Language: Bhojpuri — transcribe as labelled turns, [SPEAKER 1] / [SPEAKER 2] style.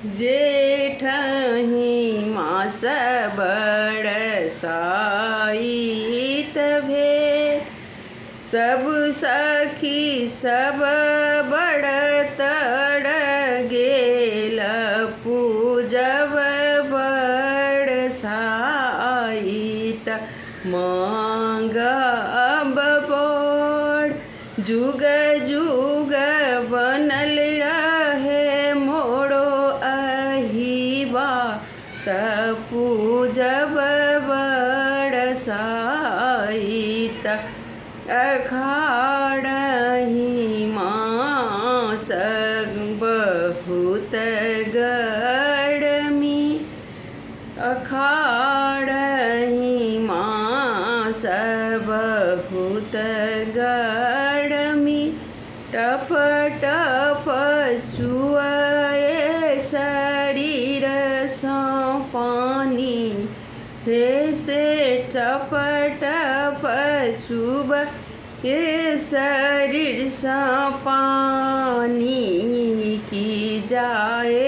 [SPEAKER 1] जेठही मास बरसाइत भेल, सब सखी सब बड़ तर गेल, पूजब बरसाइत मांगब बड़। जुग जुग बनल रहे मोरो अहिबा, त पूजब बरसाइत अखाड़ही मास बहुत गर्मी, अखाड़ही मास बहुत गर्मी, टप टप चुए शरीर सँ पानी, हे से टप टप चुब ये शरीर सँ पानी, की जाए